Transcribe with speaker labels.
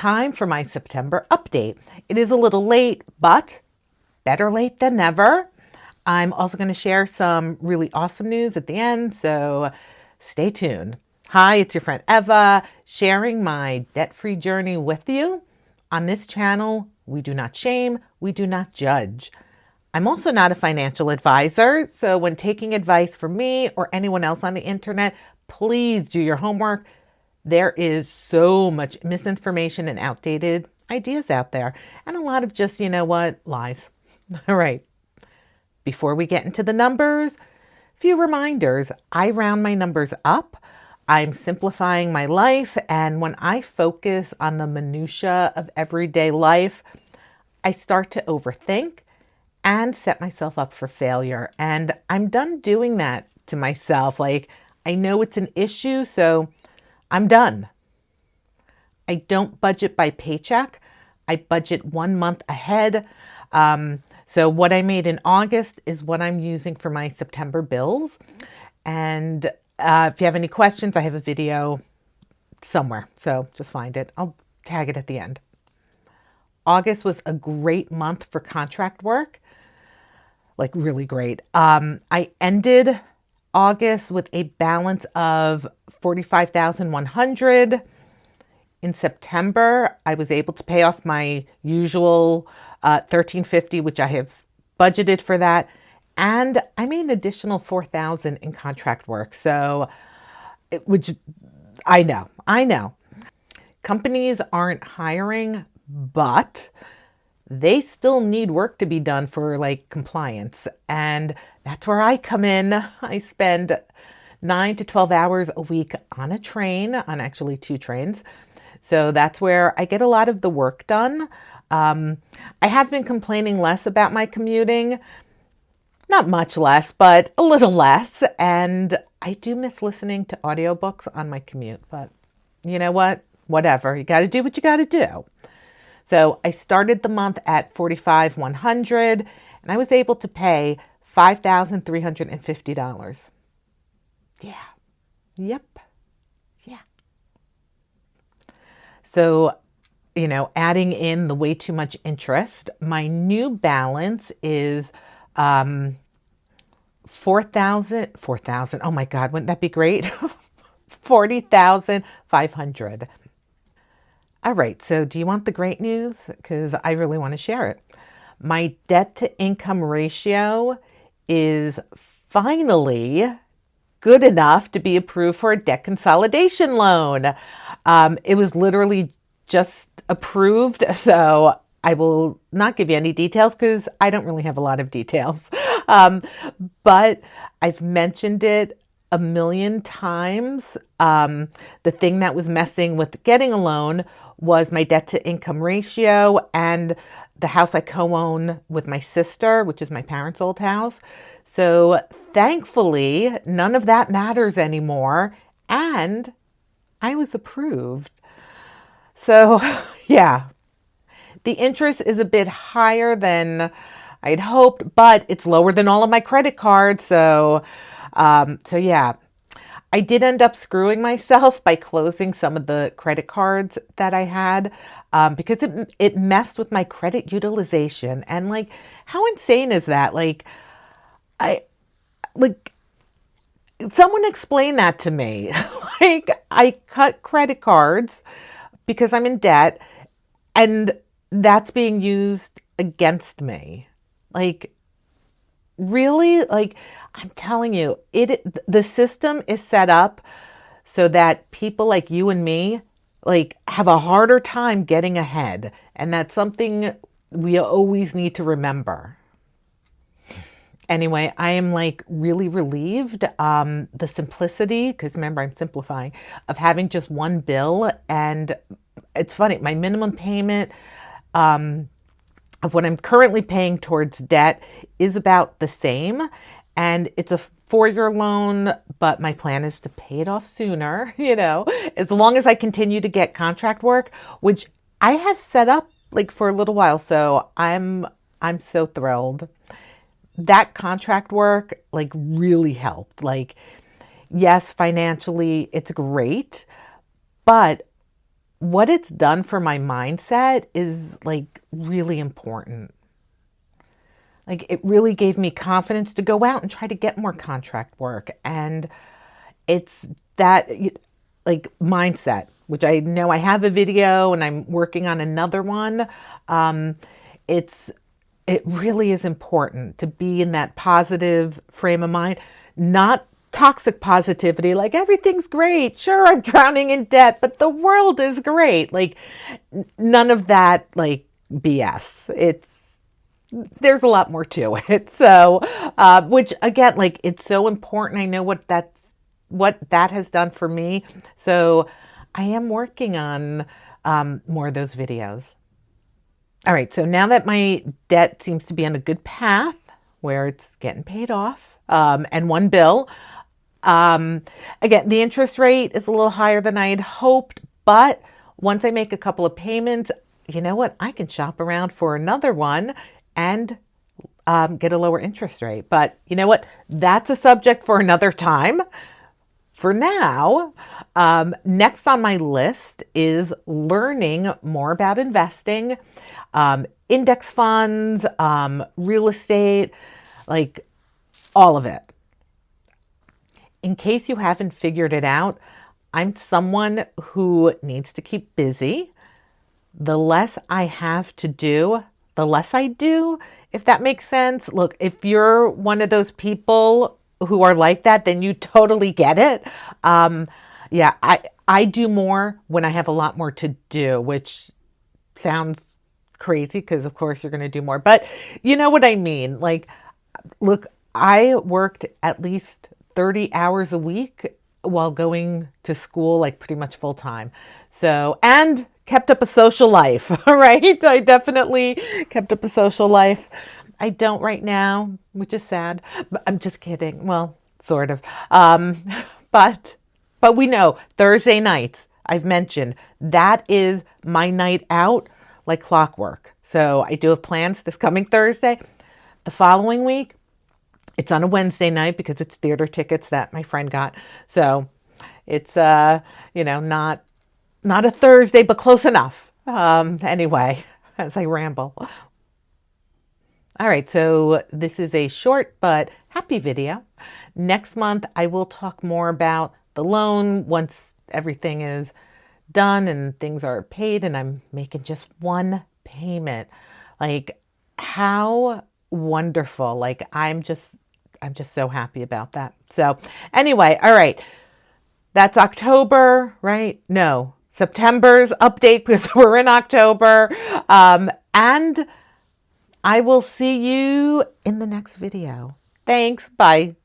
Speaker 1: time for my September update. It is a little late, but better late than never. I'm also going to share some really awesome news at the end, so stay tuned. Hi, it's your friend Eva, sharing my debt-free journey with you. On this channel, we do not shame, we do not judge. I'm also not a financial advisor, so when taking advice from me or anyone else on the internet, please do your homework. There is so much misinformation and outdated ideas out there, and a lot of just, lies. All right. Before we get into the numbers, few reminders. I round my numbers up. I'm simplifying my life, and when I focus on the minutia of everyday life, I start to overthink and set myself up for failure. And I'm done doing that to myself. I know it's an issue, so I'm done. I don't budget by paycheck. I budget 1 month ahead. So what I made in August is what I'm using for my September bills. And if you have any questions, I have a video somewhere. So just find it. I'll tag it at the end. August was a great month for contract work. Really great. I ended August with a balance of $45,100. In September, I was able to pay off my usual $1,350, which I have budgeted for that. And I made an additional $4,000 in contract work. So, which I know. Companies aren't hiring, but they still need work to be done for compliance. And that's where I come in. I spend 9 to 12 hours a week on a train, on actually 2 trains. So that's where I get a lot of the work done. I have been complaining less about my commuting, not much less, but a little less. And I do miss listening to audiobooks on my commute, but you know what? Whatever. You got to do what you got to do. So I started the month at $45,100, and I was able to pay $5,350. Yeah. Yep. Yeah. So, adding in the way too much interest, my new balance is 4,000. Oh my God, wouldn't that be great? 40,500. All right, so do you want the great news? Because I really want to share it. My debt to income ratio is finally good enough to be approved for a debt consolidation loan. It was literally just approved, so I will not give you any details because I don't really have a lot of details. But I've mentioned it a million times. The thing that was messing with getting a loan was my debt to income ratio and the house I co-own with my sister, which is my parents' old house. So thankfully, none of that matters anymore. And I was approved. So yeah, the interest is a bit higher than I'd hoped, but it's lower than all of my credit cards. So yeah, I did end up screwing myself by closing some of the credit cards that I had because it messed with my credit utilization. And how insane is that? Someone explain that to me. I cut credit cards because I'm in debt, and that's being used against me. Really? I'm telling you, the system is set up so that people like you and me have a harder time getting ahead. And that's something we always need to remember. Anyway, I am really relieved. The simplicity, because remember, I'm simplifying, of having just one bill. And it's funny, my minimum payment of what I'm currently paying towards debt is about the same. And it's a 4-year loan, but my plan is to pay it off sooner, as long as I continue to get contract work, which I have set up for a little while. So I'm so thrilled. That contract work really helped. Yes, financially it's great, but what it's done for my mindset is like really important. Like it really gave me confidence to go out and try to get more contract work. And it's that like mindset, which I know I have a video and I'm working on another one. Um, it's it really is important to be in that positive frame of mind, not toxic positivity, like everything's great. Sure, I'm drowning in debt, but the world is great. Like none of that, like BS. There's a lot more to it. So, which again, like it's so important. I know what that has done for me. So, I am working on more of those videos. All right. So now that my debt seems to be on a good path where it's getting paid off, and one bill, um, again, the interest rate is a little higher than I had hoped, but once I make a couple of payments, you know what? I can shop around for another one and get a lower interest rate. But you know what? That's a subject for another time. For now, next on my list is learning more about investing, index funds, real estate, like all of it. In case you haven't figured it out, I'm someone who needs to keep busy. The less I have to do, the less I do, if that makes sense. Look, if you're one of those people who are like that, then you totally get it. Yeah, I do more when I have a lot more to do, which sounds crazy because, of course, you're going to do more. But you know what I mean? Like, look, I worked at least 30 hours a week while going to school, like pretty much full time. So, and kept up a social life, right? I definitely kept up a social life. I don't right now, which is sad, but I'm just kidding. Well, sort of. But, but we know Thursday nights, I've mentioned, that is my night out like clockwork. So I do have plans this coming Thursday. The following week, it's on a Wednesday night because it's theater tickets that my friend got. So it's not a Thursday, but close enough. Anyway, as I ramble. All right, so this is a short but happy video. Next month, I will talk more about the loan once everything is done and things are paid and I'm making just one payment. Like how wonderful. Like I'm just so happy about that. So anyway, all right. That's October, right? No, September's update because we're in October. And I will see you in the next video. Thanks. Bye.